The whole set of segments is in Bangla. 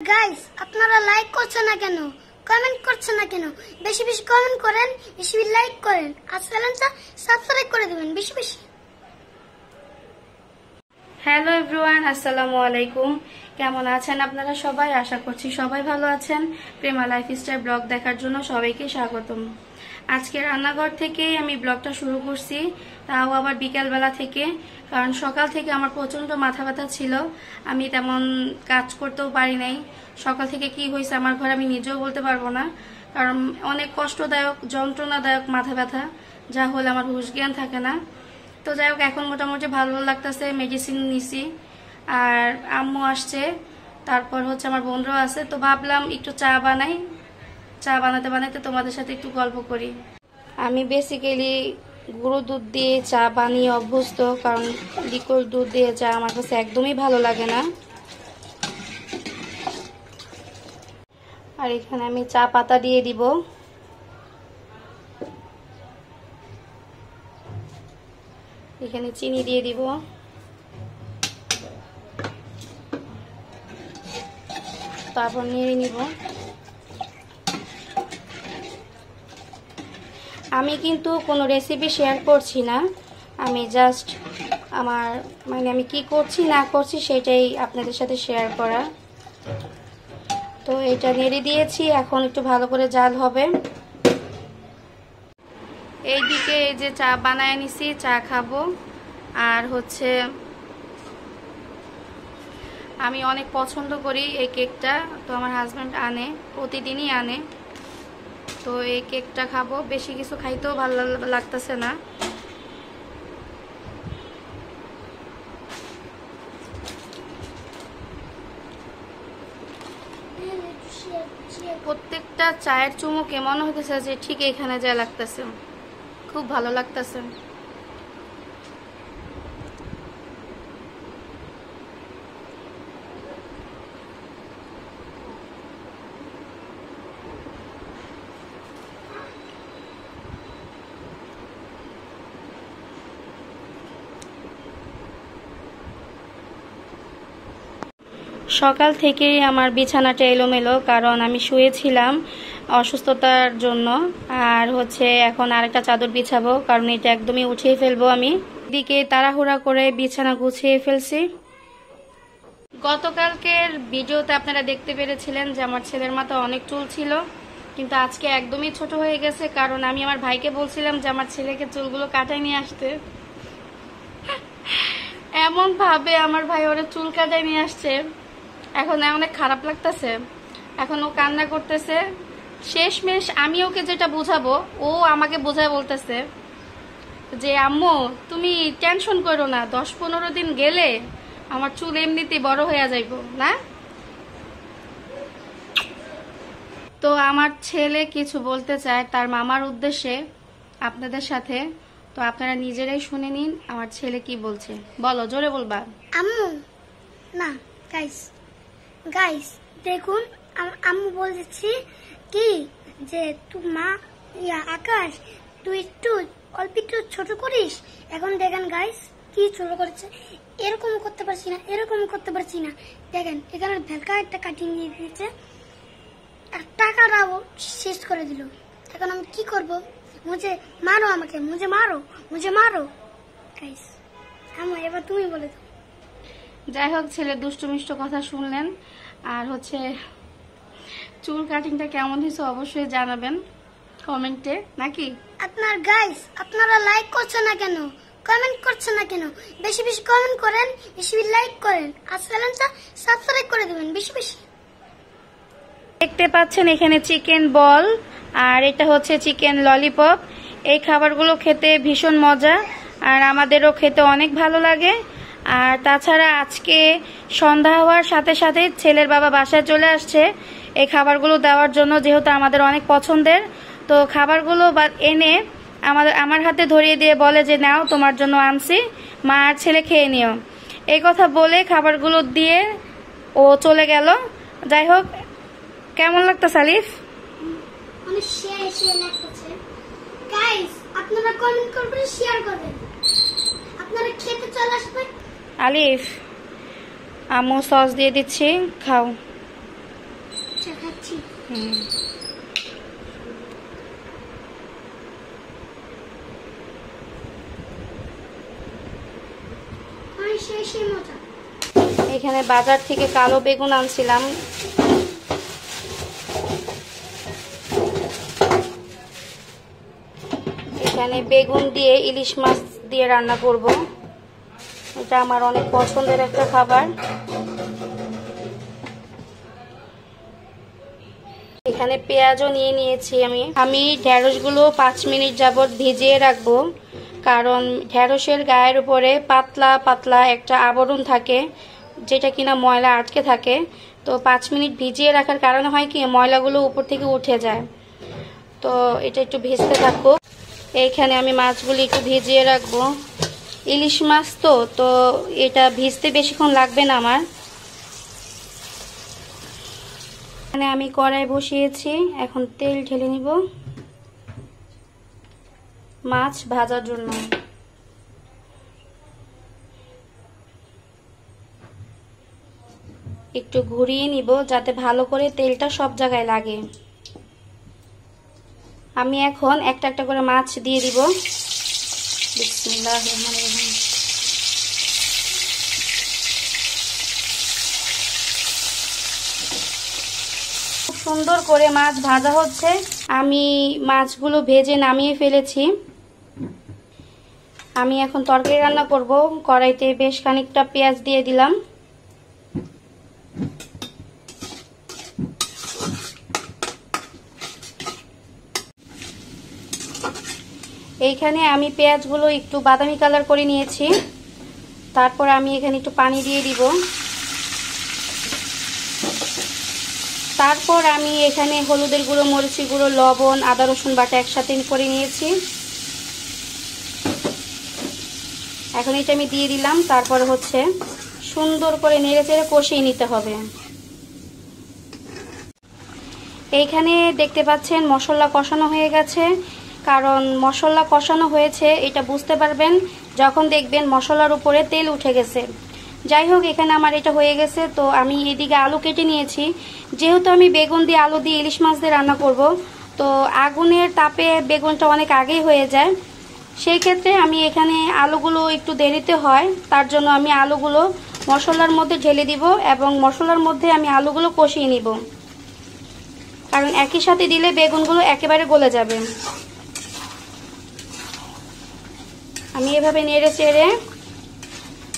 গাইস আপনারা লাইক করছেন না কেন, কমেন্ট করছেন না কেন? বেশি বেশি কমেন্ট করেন, বেশি বেশি লাইক করেন, আর চ্যানেলটা সাবস্ক্রাইব করে দিবেন বেশি বেশি। হ্যালো এভরিওয়ান, আসসালামু আলাইকুম। কেমন আছেন আপনারা সবাই? আশা করছি সবাই ভালো আছেন। প্রেমা লাইফস্টাইল ব্লগ দেখার জন্য সবাইকে স্বাগতম। আজকে রান্নাঘর থেকেই আমি ব্লগটা শুরু করছি, তাও আবার বিকালবেলা থেকে, কারণ সকাল থেকে আমার প্রচণ্ড মাথা ব্যথা ছিল। আমি তেমন কাজ করতেও পারি নাই। সকাল থেকে কি হয়েছে আমার ঘরে আমি নিজেও বলতে পারবো না, কারণ অনেক কষ্টদায়ক যন্ত্রণাদায়ক মাথা ব্যথা, যা হলে আমার হুঁশ জ্ঞান থাকে না। তো যাই হোক, এখন মোটামুটি ভালো লাগতেছে, মেডিসিন নিছি। আর আম্মু আসছে, তারপর হচ্ছে আমার বন্ধুরাও আছে, তো ভাবলাম একটু চা বানাই। চা বানাতে বানাতে তোমাদের সাথে একটু গল্প করি। আমি বেসিক্যালি গুঁড়ো দুধ দিয়ে চা বানিয়ে অভ্যস্ত, কারণ লিকুইড দুধ দিয়ে চা আমার কাছে একদমই ভালো লাগে না। আর এখানে আমি চা পাতা দিয়ে দিব। এখানে চিনি দিয়ে দিব। তারপর নিয়ে নিব। আমি কিন্তু কোনো রেসিপি শেয়ার করছি না, আমি জাস্ট আমি কি করছি না করছি সেটাই আপনাদের সাথে শেয়ার করা। তো এটা নেড়ে দিয়েছি, এখন একটু ভালো করে জাল হবে। এইদিকে এই যে চা বানায় নিছি, চা খাবো। আর হচ্ছে আমি অনেক পছন্দ করি এই কেকটা, তো আমার হাজব্যান্ড আনে, প্রতিদিনই আনে। তো এই কেকটা খাবো, বেশি কিছু খাইতেও ভালো লাগতেছে না। প্রত্যেকটা চায়ের চুমুকে মনে হইতেছে যে ঠিক এখানে যা লাগতেছে, খুব ভালো লাগতেছে। সকাল থেকেই আমার বিছানাটা এলোমেলো, কারণ আমি শুয়েছিলাম অসুস্থতার জন্য। আর হচ্ছে এখন আরেকটা চাদর বিছাবো, কারণ এটা একদমই উঠিয়ে ফেলবো আমি। এদিকে তাড়াহুড়া করে বিছানা গুছিয়ে ফেলছি। গতকালকের ভিডিওতে আপনারা দেখতে পেরেছিলেন যে আমার ছেলের মাথায় অনেক চুল ছিল, কিন্তু আজকে একদমই ছোট হয়ে গেছে, কারণ আমি আমার ভাইকে বলছিলাম যে আমার ছেলেকে চুলগুলো কাটায় নিয়ে আসতে। এমন ভাবে আমার ভাই ওরা চুল কাটায় নিয়ে আসছে, এখন অনেক খারাপ লাগতেছে। এখন ও কান্না করতেছে। শেষমেশ আমি ওকে যেটা বুঝাবো, ও আমাকে বোঝায় বলতেছে যে আম্মু তুমি টেনশন করো না, 10-15 দিন গেলে আমার চুল এমনিতেই বড় হয়ে যাইব না। তো আমার ছেলে কিছু বলতে চায় তার মামার উদ্দেশ্যে আপনাদের সাথে, তো আপনারা নিজেরাই শুনে নিন আমার ছেলে কি বলছে। বলো, জোরে বলবা। আম্মু না, গাইস দেখুন, আম্মু বলছি কি যে আকাশ তুই একটু অল্প একটু ছোট করিস। এখন দেখেন গাইস কি ছোট করেছে, এরকম করতে পারছি না, এরকম করতে পারছি না। দেখেন এখানে ভেলকা একটা কাটিং দিয়ে দিয়েছে, আর টাকাটাও শেষ করে দিল। এখন আমি কি করবো? মুঝে মারো, আমাকে মুঝে মারো গাইস। আম্মু এবার তুমি বলে দাও। যাই হোক, ছেলে দুষ্টু মিষ্ট কথা শুনলেন। আর হচ্ছে চুল কাটিংটা কেমন হয়েছে অবশ্যই জানাবেন কমেন্টে, নাকি? আপনারা লাইক করছেন না কেন, কমেন্ট করছেন না কেন? বেশি বেশি কমেন্ট করেন, বেশি বেশি লাইক করেন, আর চ্যানেলটা সাবস্ক্রাইব করে দিবেন বেশি বেশি। দেখতে পাচ্ছেন এখানে চিকেন বল আর এটা হচ্ছে চিকেন ললিপপ। এই খাবারগুলো খেতে ভীষণ মজা, আর আমাদেরও খেতে অনেক ভালো লাগে। আর তাছাড়া আজকে সন্ধ্যা হওয়ার সাথে সাথে ছেলের বাবা বাসায় চলে আসছে এই খাবারগুলো দেওয়ার জন্য, যেহেতু আমাদের অনেক পছন্দের। তো খাবারগুলো এনে আমার হাতে ধরিয়ে দিয়ে বলে যে নাও, তোমার জন্য আনছি, মা আর ছেলে খেয়ে নিও। এই কথা বলে খাবারগুলো দিয়ে ও চলে গেল। যাই হোক, কেমন লাগতো সালিফ? গাইস আপনারা কমেন্ট করবেন, শেয়ার করবেন, আপনারা খেতে চলে আসবেন। আলিফ, আম্মু সস দিয়ে দিচ্ছি, খাও। আচ্ছা খাচ্ছি। শেষই মজা। এখানে বাজার থেকে কালো বেগুন আনছিলাম। এখানে বেগুন দিয়ে ইলিশ মাছ দিয়ে রান্না করব। এটা আমার অনেক পছন্দের একটা খাবার। এখানে পেঁয়াজও নিয়ে নিয়েছি। আমি ঢেঁড়সগুলো 5 মিনিট যাবত ভিজিয়ে রাখবো, কারণ ঢেঁড়সের গায়ের উপরে পাতলা পাতলা একটা আবরণ থাকে, যেটা কিনা ময়লা আটকে থাকে। তো 5 মিনিট ভিজিয়ে রাখার কারণে হয় কি, ময়লাগুলো উপর থেকে উঠে যায়। তো এটা একটু ভিজতে থাকবো। এইখানে আমি মাছগুলি একটু ভিজিয়ে রাখবো। ইলিশ মাছ তো এটা ভিজতে বেশিক্ষণ লাগবে না আমার। এখানে আমি কড়াই বসিয়েছি, এখন তেল ঢেলে নিব মাছ ভাজার জন্য। একটু ঘুরিয়ে নিব যাতে ভালো করে তেলটা সব জায়গায় লাগে। আমি এখন একটা একটা করে মাছ দিয়ে দিব। বিসমিল্লাহির রহমানির রহিম। খুব সুন্দর করে মাছ ভাজা হচ্ছে। আমি মাছগুলো ভেজে নামিয়ে ফেলেছি। আমি এখন তরকারি রান্না করব। কড়াইতে বেশ খানিকটা পেঁয়াজ দিয়ে দিলাম। এইখানে আমি পেঁয়াজগুলো একটু বাদামি কালার করে নিয়েছি। তারপর আমি এখানে একটু পানি দিয়ে দিব। তারপর আমি এখানে হলুদের গুঁড়ো, মরিচের গুঁড়ো, লবণ, আদা রসুন বাটা একসাথে করে নিয়েছি। এখন এটা আমি দিয়ে দিলাম। তারপর হচ্ছে সুন্দর করে নেড়েচেড়ে কষিয়ে নিতে হবে। এইখানে দেখতে পাচ্ছেন মশলা কষানো হয়ে গেছে। কারণ মশলা কষানো হয়েছে এটা বুঝতে পারবেন যখন দেখবেন মশলার উপরে তেল উঠে গেছে। যাই হোক, এখানে আমার এটা হয়ে গেছে। তো আমি এদিকে আলু কেটে নিয়েছি। যেহেতু আমি বেগুন দিয়ে আলু দিয়ে ইলিশ মাছ দিয়ে রান্না করব, তো আগুনের তাপে বেগুনটা অনেক আগেই হয়ে যায়। সেই ক্ষেত্রে আমি এখানে আলুগুলো একটু দেরিতে হয়, তার জন্য আমি আলুগুলো মশলার মধ্যে ঢেলে দিব এবং মশলার মধ্যে আমি আলুগুলো কষিয়ে নিব। কারণ একই সাথে দিলে বেগুনগুলো একেবারে গলে যাবে। আমি এভাবে নেড়ে চেড়ে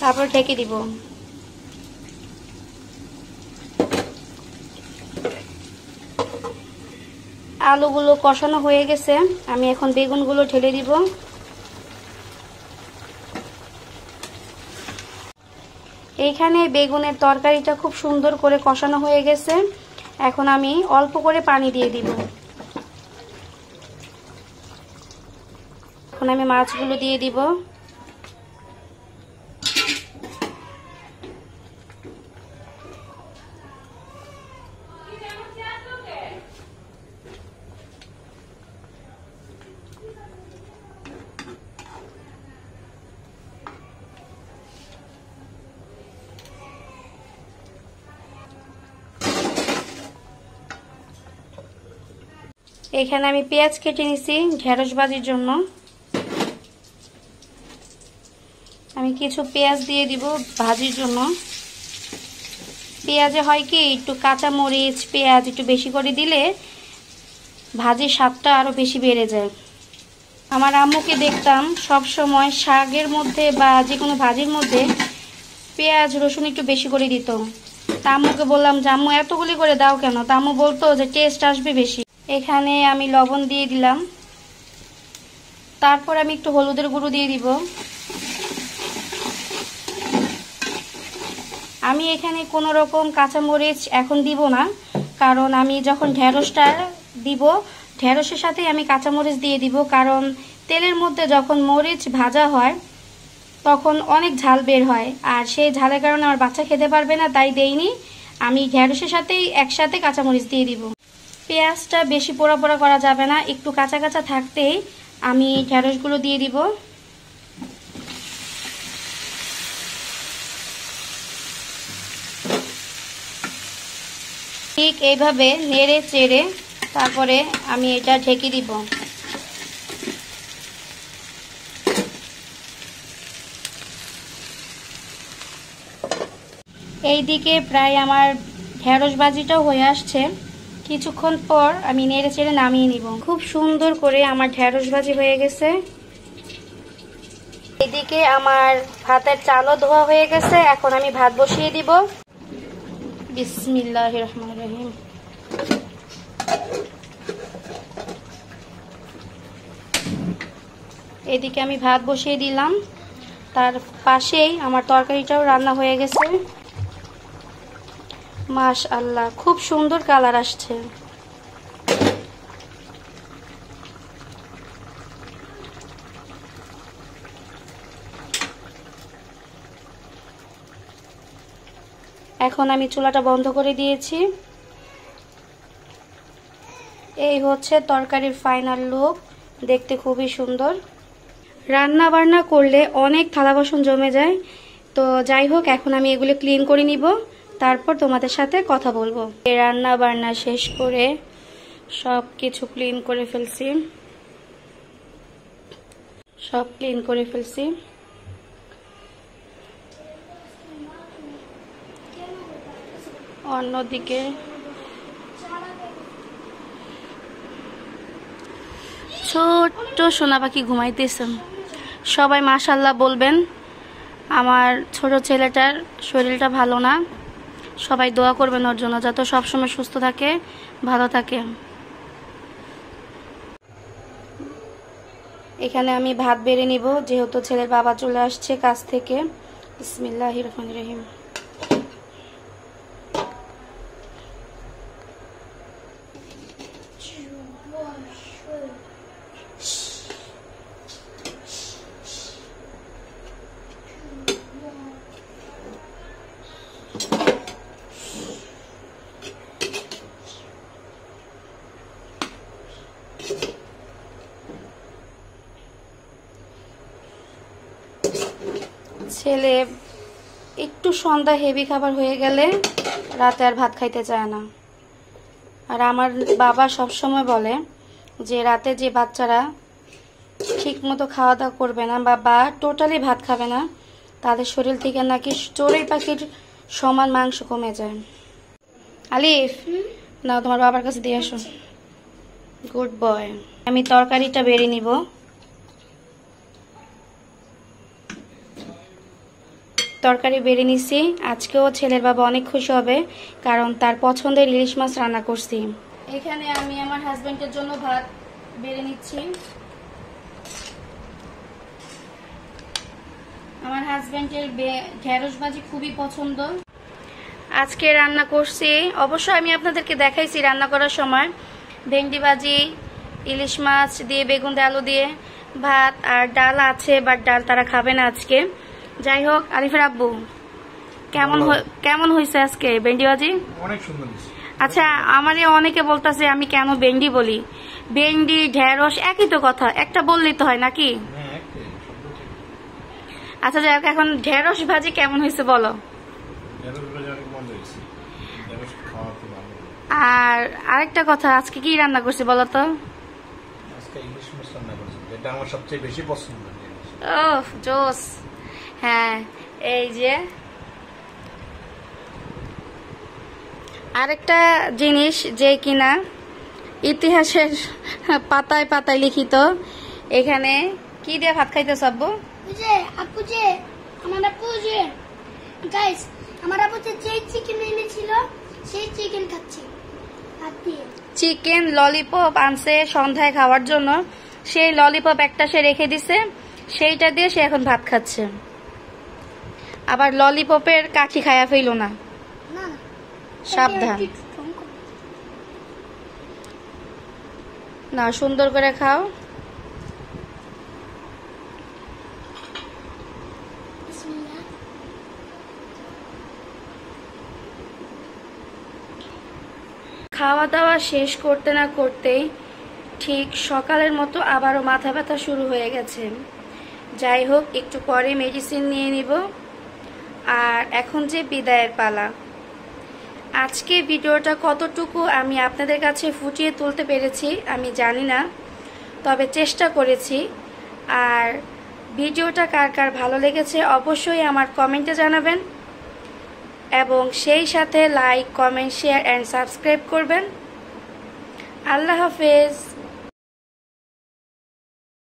তারপর ঢেকে দিব। আলুগুলো কষানো হয়ে গেছে। আমি এখন বেগুনগুলো ঢেলে দিব। এইখানে বেগুনের তরকারিটা খুব সুন্দর করে কষানো হয়ে গেছে। এখন আমি অল্প করে পানি দিয়ে দিব। এখন আমি মাছগুলো দিয়ে দিব। এখানে আমি পেঁয়াজ কেটে নিছি ঢেঁড়স ভাজির জন্য। আমি কিছু পেঁয়াজ দিয়ে দিব ভাজির জন্য। পেঁয়াজে হয় কি, একটু কাঁচা মরিচ পেঁয়াজ একটু বেশি করে দিলে ভাজির স্বাদটা আরো বেশি বেড়ে যায়। আমার আম্মুকে দেখতাম সব সময় শাকের মধ্যে বা যে কোনো ভাজির মধ্যে পেঁয়াজ রসুন একটু বেশি করে দিত। তা আম্মুকে বললাম যে আম্মু এতগুলি করে দাও কেন? তা আম্মু বলতো যে টেস্ট আসবে বেশি। এখানে আমি লবণ দিয়ে দিলাম। তারপর আমি একটু হলুদের গুঁড়ো দিয়ে দিব। আমি এখানে কোনো রকম কাঁচামরিচ এখন দিব না, কারণ আমি যখন ঢেঁড়সটা দিব ঢেঁড়সের সাথে আমি কাঁচামরিচ দিয়ে দিব। কারণ তেলের মধ্যে যখন মরিচ ভাজা হয় তখন অনেক ঝাল বের হয়, আর সেই ঝালের কারণে আমার বাচ্চা খেতে পারবে না, তাই দেইনি। আমি ঢেঁড়সের সাথেই একসাথে কাঁচামরিচ দিয়ে দিব। পেঁয়াজটা বেশি পোড়া পোড়া করা যাবে না, একটু কাঁচা কাঁচা থাকতেই আমি ঢেঁড়সগুলো দিয়ে দিব। ঠিক এইভাবে নেড়ে চেড়ে তারপরে আমি এটা ঢেকে দিব। এইদিকে প্রায় আমার ঢেঁড়স ভাজিটাও হয়ে আসছে। কিছুক্ষণ পর আমি নেড়ে চেড়ে নামিয়ে নিব। খুব সুন্দর করে আমার ঢেঁড়স ভাজি হয়ে গেছে। এদিকে আমার ভাতের চালও ধোয়া হয়ে গেছে। এখন আমি ভাত বসিয়ে দিব। বিসমিল্লাহির রহমানির রহিম। এদিকে আমি ভাত বসিয়ে দিলাম, তার পাশেই আমার তরকারিটাও রান্না হয়ে গেছে। মাশাআল্লাহ, খুব সুন্দর কালার আসছে। এখন আমি চুলাটা বন্ধ করে দিয়েছি। এই হচ্ছে তরকারির ফাইনাল লুক, দেখতে খুবই সুন্দর। রান্না বান্না করলে অনেক থালা বাসন জমে যায়, তো যাই হোক এখন আমি এগুলো ক্লিন করে নিব, তারপর তোমাদের সাথে কথা বলবো। রান্না বান্না শেষ করে সব কিছু ক্লিন করে ফেলছি, অন্যদিকে ছোট্ট সোনা পাখি ঘুমাইতেছে। সবাই মাশাআল্লাহ বলবেন। আমার ছোট ছেলেটার শরীরটা ভালো না, সবাই দোয়া করবেন ওর জন্য, যাতে সবসময় সুস্থ থাকে, ভালো থাকে। এখানে আমি ভাত বেড়ে নিব, যেহেতু ছেলের বাবা চলে আসছে কাজ থেকে। বিসমিল্লাহির রহমানির রহিম। ছেলে একটু সন্ধ্যা হেভি খাবার হয়ে গেলে রাতে আর ভাত খাইতে চায় না। আর আমার বাবা সবসময় বলে যে রাতে যে বাচ্চারা ঠিক মতো খাওয়া দাওয়া করবে না বা টোটালি ভাত খাবে না, তাদের শরীর থেকে নাকি চড়ুই পাখির সমান মাংস কমে যায়। আলিফ, না তোমার বাবার কাছে দিয়ে আসো। Good boy. আমি তরকারিটা বেড়ে নিব। তরকারি বেড়ে নিছি। আজকেও ছেলের বাবা অনেক খুশি হবে, কারণ তার পছন্দের ইলিশ মাছ রান্না করছি। এখানে আমি আমার হাজবেন্ডের জন্য ভাত বেড়ে নিচ্ছি। আমার হাজবেন্ডের ঢেঁড়স ভাজি খুবই পছন্দ। আজকে রান্না করছি, অবশ্য আমি আপনাদেরকে দেখাইছি রান্না করার সময়, ভেন্ডি ভাজি, ইলিশ মাছ দিয়ে, বেগুন দিয়ে, আলু দিয়ে ভাত, আর ডাল আছে, বাট ডাল তারা খাবে না আজকে। যাই হোক, আলিফের আব্বু কেমন হয়েছে আজকে ভেন্ডি ভাজি? অনেক সুন্দর। আচ্ছা, আমারে অনেকে বলতেছে আমি কেন ভেন্ডি বলি, ভেন্ডি ঢেঁড়স একই তো কথা, একটা বললেই তো হয় নাকি? আচ্ছা যাই হোক, এখন ঢেঁড়স ভাজি কেমন হয়েছে বলো। আর আরেকটা কথা, আজকে কি রান্না করছি বলো তো? আমার সবচেয়ে বেশি পছন্দ। ওহ জোস। হ্যাঁ, এই যে আরেকটা জিনিস যে কিনা ইতিহাসের পাতায় পাতায় লিখিত। এখানে কি দিয়ে ভাত খাইতেছ আব্বু? আমার আপু যে চিকেন এনেছিল সেই চিকেন খাচ্ছি। চিকেন ললিপপ আনছে সন্ধ্যায় খাওয়ার জন্য, সেই ললিপপ একটা সে রেখে দিছে, সেইটা দিয়ে সে এখন ভাত খাচ্ছে। আবার ললিপপের কাঠি খায়া ফেল না, সাবধান। না, সুন্দর করে খাও। খাওয়া দাওয়া শেষ করতে না করতেই ঠিক সকালের মতো আবারও মাথা ব্যথা শুরু হয়ে গেছে। যাই হোক, একটু পরে মেডিসিন নিয়ে নিব। আর এখন যে বিদায়ের পালা, আজকে ভিডিওটা কতটুকু আমি আপনাদের কাছে ফুটিয়ে তুলতে পেরেছি আমি জানি না, তবে চেষ্টা করেছি। আর ভিডিওটা কার কার ভালো লেগেছে অবশ্যই আমার কমেন্টে জানাবেন, এবং সেই সাথে like, comment, share and subscribe করবেন। আল্লাহ হাফেজ।